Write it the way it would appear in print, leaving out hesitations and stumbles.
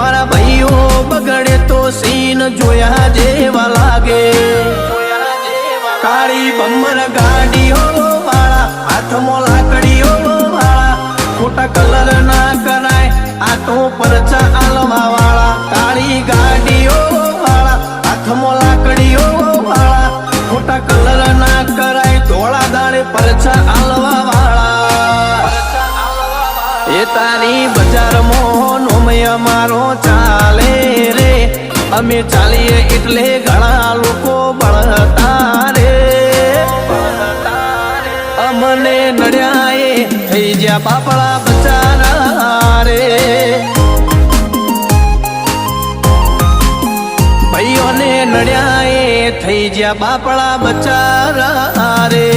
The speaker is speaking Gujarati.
મારા ભાઈઓ બગડે તો સીન જોયા જેવા લાગે કાળી બમ્મર ગાડીઓ વાળા હાથમાં લાકડીઓ વાળા ખોટા કલર ના કરાય આ તો પરચા આલવા વાળા કાળી ગાડીઓ વાળા હાથમાં લાકડીઓ વાળા ખોટા કલર ના કરાય ધોળા દાડે પરચા આલવા વાળા એ તારી બજારમાં નોમય મારો ચાલે રે અમે ચાલીએ એટલે ઘણા લોકો બળતા રે અમને નડ્યા એ થઈ જ્યાં બાપડા બચારા રે ભાઈઓને નડ્યા એ થઈ જ્યાં બાપડા બચારા રે